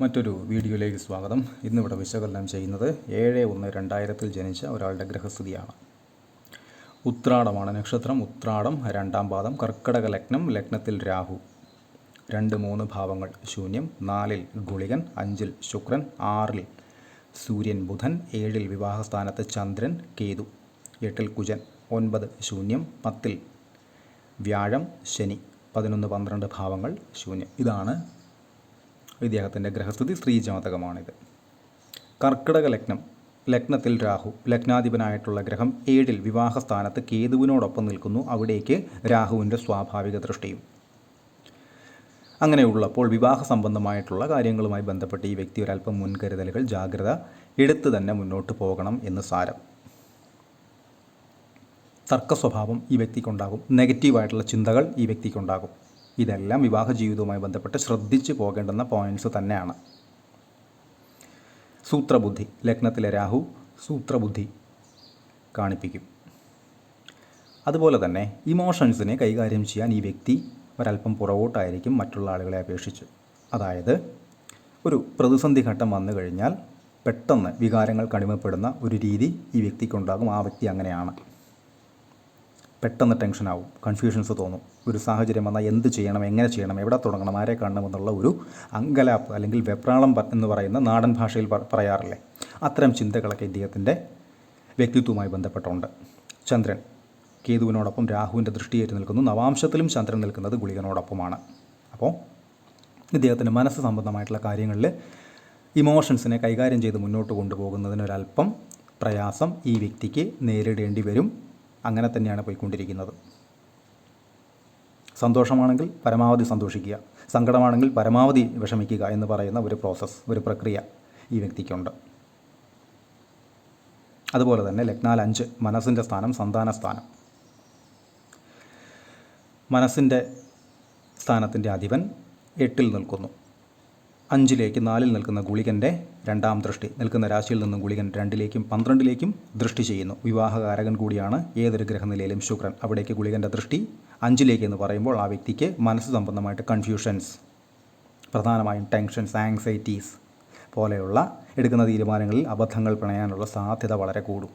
മറ്റൊരു വീഡിയോയിലേക്ക് സ്വാഗതം. ഇന്നിവിടെ വിശകലനം ചെയ്യുന്നത് 7/1/2000 ജനിച്ച ഒരാളുടെ ഗ്രഹസ്ഥിതിയാണ്. ഉത്രാടമാണ് നക്ഷത്രം. ഉത്രാടം 2-ാം പാദം. കർക്കിടക ലഗ്നം. ലഗ്നത്തിൽ രാഹു. 2-3 ഭാവങ്ങൾ ശൂന്യം. 4-ൽ ഗുളികൻ. 5-ൽ ശുക്രൻ. 6-ൽ സൂര്യൻ ബുധൻ. 7-ൽ വിവാഹസ്ഥാനത്ത് ചന്ദ്രൻ കേതു. 8-ൽ കുജൻ. 9 ശൂന്യം. 10-ൽ വ്യാഴം ശനി. 11-12 ഭാവങ്ങൾ ശൂന്യം. ഇതാണ് ഇദ്ദേഹത്തിൻ്റെ ഗ്രഹസ്ഥിതി. സ്ത്രീജാതകമാണിത്. കർക്കിടക ലഗ്നം. ലഗ്നത്തിൽ രാഹു. ലഗ്നാധിപനായിട്ടുള്ള ഗ്രഹം 7-ൽ വിവാഹസ്ഥാനത്ത് കേതുവിനോടൊപ്പം നിൽക്കുന്നു. അവിടേക്ക് രാഹുവിൻ്റെ സ്വാഭാവിക ദൃഷ്ടിയും. അങ്ങനെയുള്ളപ്പോൾ വിവാഹ സംബന്ധമായിട്ടുള്ള കാര്യങ്ങളുമായി ബന്ധപ്പെട്ട് ഈ വ്യക്തി ഒരല്പം മുൻകരുതലുകൾ, ജാഗ്രത എടുത്ത് തന്നെ മുന്നോട്ട് പോകണം എന്ന് സാരം. തർക്ക സ്വഭാവം ഈ വ്യക്തിക്കുണ്ടാകും. നെഗറ്റീവായിട്ടുള്ള ചിന്തകൾ ഈ വ്യക്തിക്കുണ്ടാകും. ഇതെല്ലാം വിവാഹ ജീവിതവുമായി ബന്ധപ്പെട്ട് ശ്രദ്ധിച്ചു പോകേണ്ടുന്ന പോയിൻറ്റ്സ് തന്നെയാണ്. സൂത്രബുദ്ധി. ലഗ്നത്തിലെ രാഹു സൂത്രബുദ്ധി കാണിപ്പിക്കും. അതുപോലെ തന്നെ ഇമോഷൻസിനെ കൈകാര്യം ചെയ്യാൻ ഈ വ്യക്തി ഒരല്പം പുറകോട്ടായിരിക്കും മറ്റുള്ള ആളുകളെ അപേക്ഷിച്ച്. അതായത് ഒരു പ്രതിസന്ധി ഘട്ടം വന്നു കഴിഞ്ഞാൽ പെട്ടെന്ന് വികാരങ്ങൾ കടിമപ്പെടുന്ന ഒരു രീതി ഈ വ്യക്തിക്കുണ്ടാകും. ആ വ്യക്തി അങ്ങനെയാണ്. പെട്ടെന്ന് ടെൻഷനാവും, കൺഫ്യൂഷൻസ് തോന്നും. ഒരു സാഹചര്യം വന്നാൽ എന്ത് ചെയ്യണം, എങ്ങനെ ചെയ്യണം, എവിടെ തുടങ്ങണം, ആരെ കാണണമെന്നുള്ള ഒരു അങ്കലാപ്പ് അല്ലെങ്കിൽ വെപ്രാളം എന്ന് പറയുന്ന നാടൻ ഭാഷയിൽ പറയാറില്ലേ, അത്തരം ചിന്തകളൊക്കെ ഇദ്ദേഹത്തിൻ്റെ വ്യക്തിത്വവുമായി ബന്ധപ്പെട്ടുണ്ട്. ചന്ദ്രൻ കേതുവിനോടൊപ്പം രാഹുവിൻ്റെ ദൃഷ്ടിയേറ്റ് നിൽക്കുന്നു. നവാംശത്തിലും ചന്ദ്രൻ നിൽക്കുന്നത് ഗുളികനോടൊപ്പമാണ്. അപ്പോൾ ഇദ്ദേഹത്തിൻ്റെ മനസ്സ് സംബന്ധമായിട്ടുള്ള കാര്യങ്ങളിൽ ഇമോഷൻസിനെ കൈകാര്യം ചെയ്ത് മുന്നോട്ട് കൊണ്ടുപോകുന്നതിനൊരല്പം പ്രയാസം ഈ വ്യക്തിക്ക് നേരിടേണ്ടി വരും. അങ്ങനെ തന്നെയാണ് പോയിക്കൊണ്ടിരിക്കുന്നത്. സന്തോഷമാണെങ്കിൽ പരമാവധി സന്തോഷിക്കുക, സങ്കടമാണെങ്കിൽ പരമാവധി വിഷമിക്കുക എന്ന് പറയുന്ന ഒരു പ്രോസസ്സ്, ഒരു പ്രക്രിയ ഈ വ്യക്തിക്കുണ്ട്. അതുപോലെ തന്നെ ലഗ്നാൽ 5 മനസ്സിൻ്റെ സ്ഥാനം, സന്താന സ്ഥാനം. മനസ്സിൻ്റെ സ്ഥാനത്തിൻ്റെ അധിപൻ 8-ൽ നിൽക്കുന്നു. 5-ലേക്ക് 4-ൽ നിൽക്കുന്ന ഗുളികൻ്റെ 2-ാം ദൃഷ്ടി. നിൽക്കുന്ന രാശിയിൽ നിന്നും ഗുളികൻ 2-ലേക്കും 12-ലേക്കും ദൃഷ്ടി ചെയ്യുന്നു. വിവാഹകാരകൻ കൂടിയാണ് ഏതൊരു ഗ്രഹനിലയിലും ശുക്രൻ. അവിടേക്ക് ഗുളികൻ്റെ ദൃഷ്ടി 5-ലേക്ക് എന്ന് പറയുമ്പോൾ ആ വ്യക്തിക്ക് മനസ്സ് സംബന്ധമായിട്ട് കൺഫ്യൂഷൻസ്, പ്രധാനമായും ടെൻഷൻസ്, ആങ്സൈറ്റീസ് പോലെയുള്ള എടുക്കുന്ന തീരുമാനങ്ങളിൽ അബദ്ധങ്ങൾ പിണയാനുള്ള സാധ്യത വളരെ കൂടും.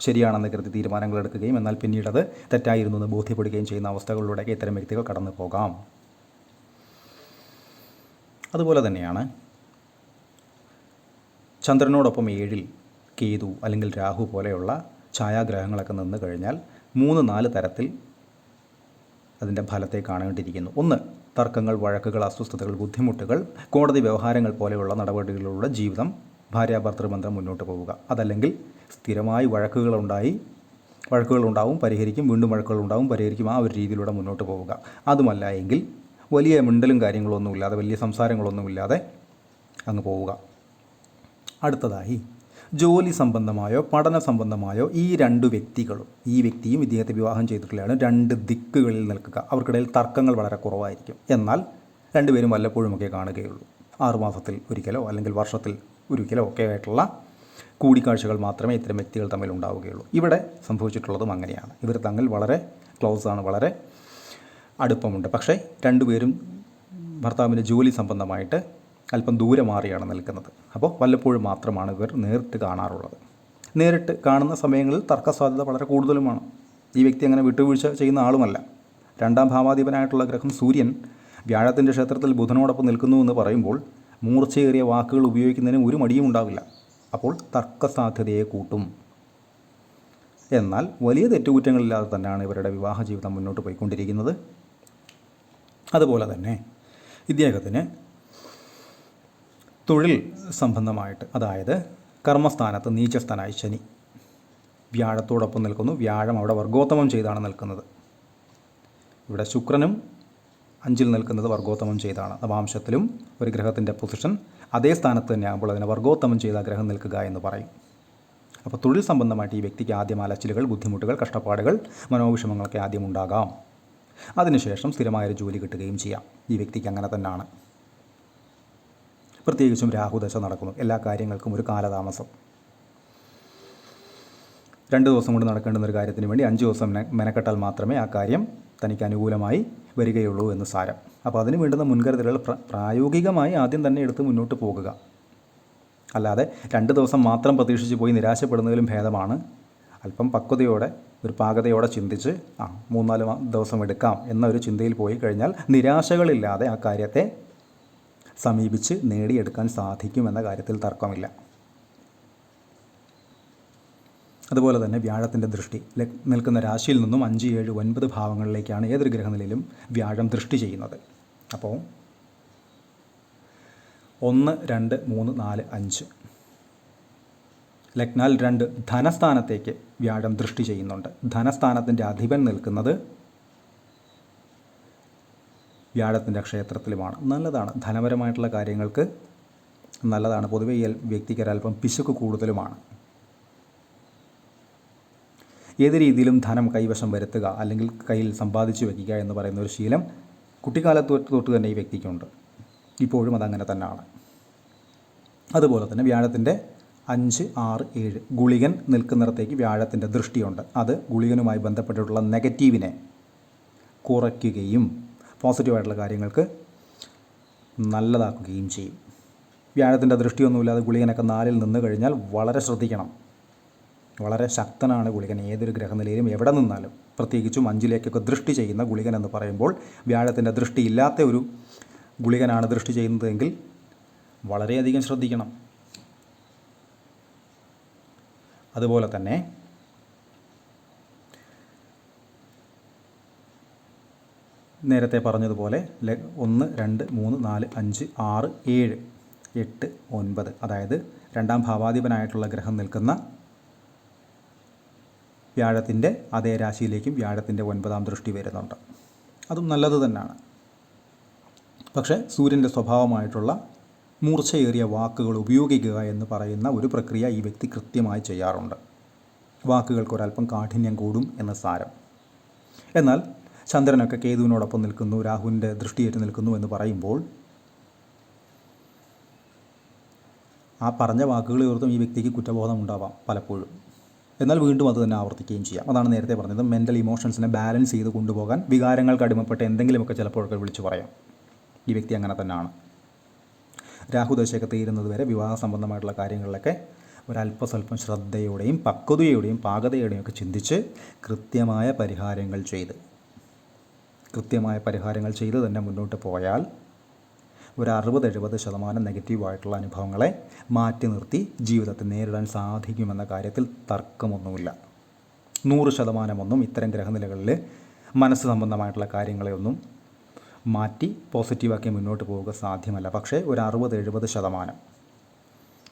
ശരിയാണെന്ന് കരുതി തീരുമാനങ്ങൾ എടുക്കുകയും എന്നാൽ പിന്നീടത് തെറ്റായിരുന്നു എന്ന് ബോധ്യപ്പെടുകയും ചെയ്യുന്ന അവസ്ഥകളിലൂടെയൊക്കെ ഇത്തരം വ്യക്തികൾ കടന്നു പോകാം. അതുപോലെ തന്നെയാണ് ചന്ദ്രനോടൊപ്പം 7-ൽ കേതു അല്ലെങ്കിൽ രാഹു പോലെയുള്ള ഛായാഗ്രഹങ്ങളൊക്കെ നിന്ന് കഴിഞ്ഞാൽ 3-4 തരത്തിൽ അതിൻ്റെ ഫലത്തെ കാണേണ്ടിയിരിക്കുന്നു. 1, തർക്കങ്ങൾ, വഴക്കുകൾ, അസ്വസ്ഥതകൾ, ബുദ്ധിമുട്ടുകൾ, കോടതി വ്യവഹാരങ്ങൾ പോലെയുള്ള നടപടികളിലൂടെ ജീവിതം, ഭാര്യാഭർത്തൃബന്ധം മുന്നോട്ട് പോവുക. അതല്ലെങ്കിൽ സ്ഥിരമായി വഴക്കുകളുണ്ടാവും, പരിഹരിക്കും, വീണ്ടും വഴക്കുകളുണ്ടാവും, പരിഹരിക്കും, ആ ഒരു രീതിയിലൂടെ മുന്നോട്ട് പോവുക. അതുമല്ല എങ്കിൽ വലിയ മിണ്ടലും കാര്യങ്ങളൊന്നുമില്ലാതെ, വലിയ സംസാരങ്ങളൊന്നുമില്ലാതെ അങ്ങ് പോവുക. അടുത്തതായി ജോലി സംബന്ധമായോ പഠന സംബന്ധമായോ ഈ 2 വ്യക്തികളും, ഈ വ്യക്തിയും ഇദ്ദേഹത്തെ വിവാഹം ചെയ്തിട്ടുള്ളതാണ്, 2 ദിക്കുകളിൽ നിൽക്കുക. അവർക്കിടയിൽ തർക്കങ്ങൾ വളരെ കുറവായിരിക്കും. എന്നാൽ രണ്ടുപേരും വല്ലപ്പോഴുമൊക്കെ കാണുകയുള്ളൂ. 6 മാസത്തിൽ ഒരിക്കലോ അല്ലെങ്കിൽ വർഷത്തിൽ ഒരിക്കലോ ഒക്കെ ആയിട്ടുള്ള കൂടിക്കാഴ്ചകൾ മാത്രമേ ഇത്തരം വ്യക്തികൾ തമ്മിൽ ഉണ്ടാവുകയുള്ളൂ. ഇവിടെ സംഭവിച്ചിട്ടുള്ളതും അങ്ങനെയാണ്. ഇവർ തമ്മിൽ വളരെ ക്ലോസാണ്, വളരെ അടുപ്പമുണ്ട്. പക്ഷേ രണ്ടുപേരും ഭർത്താവിൻ്റെ ജോലി സംബന്ധമായിട്ട് അല്പം ദൂരെ മാറിയാണ് നിൽക്കുന്നത്. അപ്പോൾ വല്ലപ്പോഴും മാത്രമാണ് ഇവർ നേരിട്ട് കാണാറുള്ളത്. നേരിട്ട് കാണുന്ന സമയങ്ങളിൽ തർക്ക സാധ്യത വളരെ കൂടുതലുമാണ്. ഈ വ്യക്തി അങ്ങനെ വിട്ടുവീഴ്ച ചെയ്യുന്ന ആളുമല്ല. 2-ാം ഭാവാധിപനായിട്ടുള്ള ഗ്രഹം സൂര്യൻ വ്യാഴത്തിൻ്റെ ക്ഷേത്രത്തിൽ ബുധനോടൊപ്പം നിൽക്കുന്നു എന്ന് പറയുമ്പോൾ മൂർച്ചയേറിയ വാക്കുകൾ ഉപയോഗിക്കുന്നതിന് ഒരു മടിയും ഉണ്ടാവില്ല. അപ്പോൾ തർക്ക സാധ്യതയെ കൂട്ടും. എന്നാൽ വലിയ തെറ്റുകുറ്റങ്ങളില്ലാതെ തന്നെയാണ് ഇവരുടെ വിവാഹ ജീവിതം മുന്നോട്ട് പോയിക്കൊണ്ടിരിക്കുന്നത്. അതുപോലെ തന്നെ ഇദ്ദേഹത്തിന് തൊഴിൽ സംബന്ധമായിട്ട്, അതായത് കർമ്മസ്ഥാനത്ത് നീചസ്ഥാനായി ശനി വ്യാഴത്തോടൊപ്പം നിൽക്കുന്നു. വ്യാഴം അവിടെ വർഗോത്തമം ചെയ്താണ് നിൽക്കുന്നത്. ഇവിടെ ശുക്രനും 5-ൽ നിൽക്കുന്നത് വർഗോത്തമം ചെയ്താണ്. നവാംശത്തിലും ഒരു ഗ്രഹത്തിൻ്റെ പൊസിഷൻ അതേ സ്ഥാനത്ത് തന്നെ ആകുമ്പോൾ അതിനെ വർഗോത്തമം ചെയ്ത ഗ്രഹം നിൽക്കുക എന്ന് പറയും. അപ്പോൾ തൊഴിൽ സംബന്ധമായിട്ട് ഈ വ്യക്തിക്ക് ആദ്യം അലച്ചിലുകൾ, ബുദ്ധിമുട്ടുകൾ, കഷ്ടപ്പാടുകൾ, മനോവിഷമങ്ങളൊക്കെ ആദ്യം ഉണ്ടാകാം. അതിനുശേഷം സ്ഥിരമായൊരു ജോലി കിട്ടുകയും ചെയ്യാം. ഈ വ്യക്തിക്ക് അങ്ങനെ തന്നെയാണ്. പ്രത്യേകിച്ചും രാഹുദശ നടക്കുന്നു. എല്ലാ കാര്യങ്ങൾക്കും ഒരു കാലതാമസം. 2 ദിവസം കൊണ്ട് നടക്കേണ്ടുന്ന ഒരു കാര്യത്തിന് വേണ്ടി 5 ദിവസം മെനക്കെട്ടാൽ മാത്രമേ ആ കാര്യം തനിക്ക് അനുകൂലമായി വരികയുള്ളൂ എന്ന് സാരം. അപ്പോൾ അതിന് വേണ്ടുന്ന മുൻകരുതലുകൾ പ്രായോഗികമായി ആദ്യം തന്നെ എടുത്ത് മുന്നോട്ട് പോകുക. അല്ലാതെ 2 ദിവസം മാത്രം പ്രതീക്ഷിച്ച് പോയി നിരാശപ്പെടുന്നതിലും ഭേദമാണ് അല്പം പക്വതയോടെ ഒരു പാകതയോടെ ചിന്തിച്ച് 3-4 ദിവസം എടുക്കാം എന്നൊരു ചിന്തയിൽ പോയി കഴിഞ്ഞാൽ നിരാശകളില്ലാതെ ആ കാര്യത്തെ സമീപിച്ച് നേടിയെടുക്കാൻ സാധിക്കുമെന്ന കാര്യത്തിൽ തർക്കമില്ല. അതുപോലെ തന്നെ വ്യാഴത്തിൻ്റെ ദൃഷ്ടി നിൽക്കുന്ന രാശിയിൽ നിന്നും 5, 7, 9 ഭാവങ്ങളിലേക്കാണ് ഏതൊരു ഗ്രഹനിലയിലും വ്യാഴം ദൃഷ്ടി ചെയ്യുന്നത്. അപ്പോൾ 1, 2, 3, 4, 5 ലഗ്നാൽ 2 ധനസ്ഥാനത്തേക്ക് വ്യാഴം ദൃഷ്ടി ചെയ്യുന്നുണ്ട്. ധനസ്ഥാനത്തിൻ്റെ അധിപൻ നിൽക്കുന്നത് വ്യാഴത്തിൻ്റെ ക്ഷേത്രത്തിലുമാണ്. നല്ലതാണ്, ധനപരമായിട്ടുള്ള കാര്യങ്ങൾക്ക് നല്ലതാണ്. പൊതുവെ ഈ വ്യക്തിക്ക് ഒരല്പം പിശുക്ക് കൂടുതലുമാണ്. ഏത് രീതിയിലും ധനം കൈവശം വരുത്തുക അല്ലെങ്കിൽ കയ്യിൽ സമ്പാദിച്ചു വയ്ക്കുക എന്ന് പറയുന്ന ഒരു ശീലം കുട്ടിക്കാലത്ത് തൊട്ട് തന്നെ ഈ വ്യക്തിക്കുണ്ട്. ഇപ്പോഴും അതങ്ങനെ തന്നെയാണ്. അതുപോലെ തന്നെ വ്യാഴത്തിൻ്റെ 5, 6, 7 ഗുളികൻ നിൽക്കുന്നിടത്തേക്ക് വ്യാഴത്തിൻ്റെ ദൃഷ്ടിയുണ്ട്. അത് ഗുളികനുമായി ബന്ധപ്പെട്ടിട്ടുള്ള നെഗറ്റീവിനെ കുറയ്ക്കുകയും പോസിറ്റീവായിട്ടുള്ള കാര്യങ്ങൾക്ക് നല്ലതാക്കുകയും ചെയ്യും. വ്യാഴത്തിൻ്റെ ദൃഷ്ടിയൊന്നുമില്ലാതെ ഗുളികനൊക്കെ 4-ൽ നിന്ന് കഴിഞ്ഞാൽ വളരെ ശ്രദ്ധിക്കണം. വളരെ ശക്തനാണ് ഗുളികൻ ഏതൊരു ഗ്രഹനിലയിലും എവിടെ നിന്നാലും. പ്രത്യേകിച്ചും 5-ലേക്കൊക്കെ ദൃഷ്ടി ചെയ്യുന്ന ഗുളികൻ എന്ന് പറയുമ്പോൾ വ്യാഴത്തിൻ്റെ ദൃഷ്ടി ഇല്ലാത്ത ഒരു ഗുളികനാണ് ദൃഷ്ടി ചെയ്യുന്നതെങ്കിൽ വളരെയധികം ശ്രദ്ധിക്കണം. അതുപോലെ തന്നെ നേരത്തെ പറഞ്ഞതുപോലെ 1, 2, 3, 4, 5, 6, 7, 8, 9 അതായത് 2ാം ഭാവാധിപനായിട്ടുള്ള ഗ്രഹം നിൽക്കുന്ന വ്യാഴത്തിൻ്റെ അതേ രാശിയിലേക്കും വ്യാഴത്തിൻ്റെ 9ാം ദൃഷ്ടി വരുന്നുണ്ട്. അതും നല്ലത് തന്നെയാണ്. പക്ഷേ സൂര്യൻ്റെ സ്വഭാവമായിട്ടുള്ള മൂർച്ചയേറിയ വാക്കുകൾ ഉപയോഗിക്കുക എന്ന് പറയുന്ന ഒരു പ്രക്രിയ ഈ വ്യക്തി കൃത്യമായി ചെയ്യാറുണ്ട്. വാക്കുകൾക്കൊരല്പം കാഠിന്യം കൂടും എന്ന സാരം. എന്നാൽ ചന്ദ്രനൊക്കെ കേതുവിനോടൊപ്പം നിൽക്കുന്നു, രാഹുവിൻ്റെ ദൃഷ്ടിയേറ്റ് നിൽക്കുന്നു എന്ന് പറയുമ്പോൾ ആ പറഞ്ഞ വാക്കുകളെ ഓർത്തും ഈ വ്യക്തിക്ക് കുറ്റബോധം ഉണ്ടാവാം പലപ്പോഴും. എന്നാൽ വീണ്ടും അത് തന്നെ ആവർത്തിക്കുകയും ചെയ്യാം. അതാണ് നേരത്തെ പറഞ്ഞത്, മെൻ്റൽ ഇമോഷൻസിനെ ബാലൻസ് ചെയ്ത് കൊണ്ടുപോകാൻ വികാരങ്ങൾക്ക് അടിമപ്പെട്ട് എന്തെങ്കിലുമൊക്കെ ചിലപ്പോഴൊക്കെ വിളിച്ചു പറയാം. ഈ വ്യക്തി അങ്ങനെ തന്നെയാണ്. രാഹുദശയൊക്കെ തീരുന്നത് വരെ വിവാഹ സംബന്ധമായിട്ടുള്ള കാര്യങ്ങളിലൊക്കെ ഒരല്പസ്വല്പം ശ്രദ്ധയോടെയും പക്വതയോടെയും പാകതയോടെയും ഒക്കെ ചിന്തിച്ച് കൃത്യമായ പരിഹാരങ്ങൾ ചെയ്ത് തന്നെ മുന്നോട്ട് പോയാൽ ഒരു 60-70% നെഗറ്റീവായിട്ടുള്ള അനുഭവങ്ങളെ മാറ്റി നിർത്തി ജീവിതത്തെ നേരിടാൻ സാധിക്കുമെന്ന കാര്യത്തിൽ തർക്കമൊന്നുമില്ല. 100% ഇത്തരം ഗ്രഹനിലകളിൽ മനസ്സ് സംബന്ധമായിട്ടുള്ള കാര്യങ്ങളെ ഒന്നും മാറ്റി പോസിറ്റീവാക്കി മുന്നോട്ട് പോവുക സാധ്യമല്ല. പക്ഷേ ഒരു 60-70%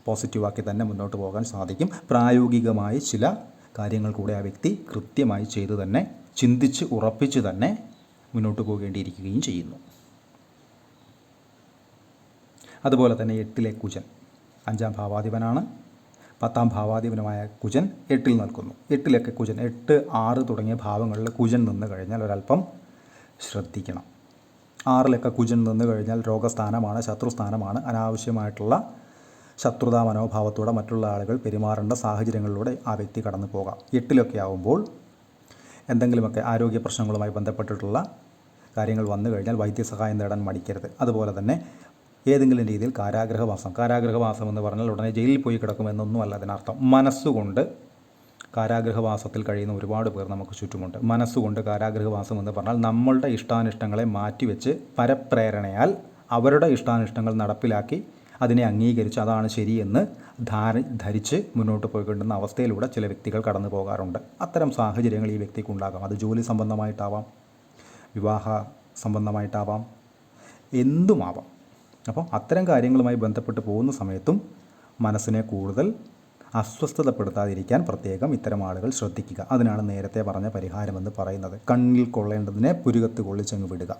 പോസിറ്റീവാക്കി തന്നെ മുന്നോട്ട് പോകാൻ സാധിക്കും. പ്രായോഗികമായി ചില കാര്യങ്ങൾ കൂടെ ആ വ്യക്തി കൃത്യമായി ചെയ്ത് തന്നെ ചിന്തിച്ച് ഉറപ്പിച്ച് തന്നെ മുന്നോട്ട് പോകേണ്ടിയിരിക്കുകയും ചെയ്യുന്നു. അതുപോലെ തന്നെ 8-ലെ കുജൻ 5ാം ഭാവാധിപനാണ്. 10ാം ഭാവാധിപനുമായ കുജൻ 8-ൽ നിൽക്കുന്നു. 8-ലൊക്കെ കുജൻ 8, 6 തുടങ്ങിയ ഭാവങ്ങളിൽ കുജൻ നിന്ന് കഴിഞ്ഞാൽ ഒരല്പം ശ്രദ്ധിക്കണം. 6-ലൊക്കെ കുജൻ നിന്ന് കഴിഞ്ഞാൽ രോഗസ്ഥാനമാണ്, ശത്രുസ്ഥാനമാണ്. അനാവശ്യമായിട്ടുള്ള ശത്രുതാ മനോഭാവത്തോടെ മറ്റുള്ള ആളുകൾ പെരുമാറേണ്ട സാഹചര്യങ്ങളിലൂടെ ആ വ്യക്തി കടന്നു പോകാം. 8-ലൊക്കെ ആകുമ്പോൾ എന്തെങ്കിലുമൊക്കെ ആരോഗ്യ പ്രശ്നങ്ങളുമായി ബന്ധപ്പെട്ടിട്ടുള്ള കാര്യങ്ങൾ വന്നു കഴിഞ്ഞാൽ വൈദ്യസഹായം നേടാൻ മടിക്കരുത്. അതുപോലെ തന്നെ ഏതെങ്കിലും രീതിയിൽ കാരാഗൃഹവാസം എന്ന് പറഞ്ഞാൽ ഉടനെ ജയിലിൽ പോയി കിടക്കുമെന്നൊന്നുമല്ല അതിനർത്ഥം. മനസ്സുകൊണ്ട് കാരാഗൃഹവാസത്തിൽ കഴിയുന്ന ഒരുപാട് പേർ നമുക്ക് ചുറ്റുമുണ്ട്. മനസ്സുകൊണ്ട് കാരാഗൃഹവാസം എന്ന് പറഞ്ഞാൽ നമ്മളുടെ ഇഷ്ടാനിഷ്ടങ്ങളെ മാറ്റിവെച്ച് പരപ്രേരണയാൽ അവരുടെ ഇഷ്ടാനിഷ്ടങ്ങൾ നടപ്പിലാക്കി അതിനെ അംഗീകരിച്ച് അതാണ് ശരിയെന്ന് ധരിച്ച് മുന്നോട്ട് പോയിക്കൊണ്ടുന്ന അവസ്ഥയിലൂടെ ചില വ്യക്തികൾ കടന്നു പോകാറുണ്ട്. അത്തരം സാഹചര്യങ്ങൾ ഈ വ്യക്തിക്കുണ്ടാകാം. അത് ജോലി സംബന്ധമായിട്ടാവാം, വിവാഹ സംബന്ധമായിട്ടാവാം, എന്തുമാവാം. അപ്പോൾ അത്തരം കാര്യങ്ങളുമായി ബന്ധപ്പെട്ട് പോകുന്ന സമയത്തും മനസ്സിനെ കൂടുതൽ അസ്വസ്ഥതപ്പെടുത്താതിരിക്കാൻ പ്രത്യേകം ഇത്തരം ആളുകൾ ശ്രദ്ധിക്കുക. അതിനാണ് നേരത്തെ പറഞ്ഞ പരിഹാരമെന്ന് പറയുന്നത്. കണ്ണിൽ കൊള്ളേണ്ടതിനെ പുരുകത്ത് കൊള്ളിച്ചങ്ങ് വിടുക.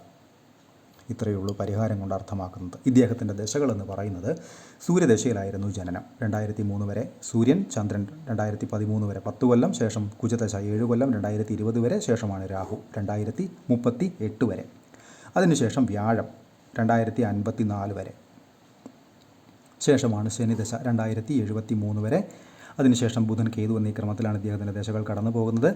ഇത്രയേ ഉള്ളൂ പരിഹാരം കൊണ്ട് അർത്ഥമാക്കുന്നത്. ഇദ്ദേഹത്തിൻ്റെ ദശകളെന്ന് പറയുന്നത് സൂര്യദശയിലായിരുന്നു ജനനം. 2003 വരെ സൂര്യൻ, ചന്ദ്രൻ 2013 വരെ 10 കൊല്ലം, ശേഷം കുജദശ 7 കൊല്ലം, 2020 വരെ, ശേഷമാണ് രാഹു 2038 വരെ, അതിനുശേഷം വ്യാഴം 2054 വരെ, ശേഷമാണ് ശനിദശ 2073 വരെ, അതിനുശേഷം ബുധൻ, കേതു എന്നീ ക്രമത്തിലാണ് ഇദ്ദേഹത്തിൻ്റെ ദശകൾ കടന്നു പോകുന്നത്.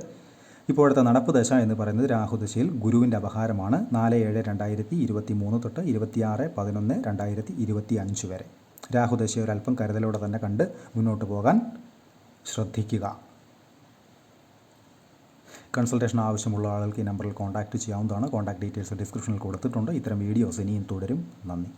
ഇപ്പോഴത്തെ നടപ്പ് ദശ എന്ന് പറയുന്നത് രാഹുദശയിൽ ഗുരുവിൻ്റെ അപഹാരമാണ് 4/7/2023 തൊട്ട് 26/11/2025 വരെ. രാഹുദശയെ ഒരല്പം കരുതലോടെ തന്നെ കണ്ട് മുന്നോട്ട് പോകാൻ ശ്രദ്ധിക്കുക. കൺസൾട്ടേഷൻ ആവശ്യമുള്ള ആളുകൾക്ക് ഈ നമ്പറിൽ കോൺടാക്റ്റ് ചെയ്യാവുന്നതാണ്. കോൺടാക്ട് ഡീറ്റെയിൽസ് ഡിസ്ക്രിപ്ഷനിൽ കൊടുത്തിട്ടുണ്ട്. ഇത്തരം വീഡിയോസ് ഇനിയും തുടരും. നന്ദി.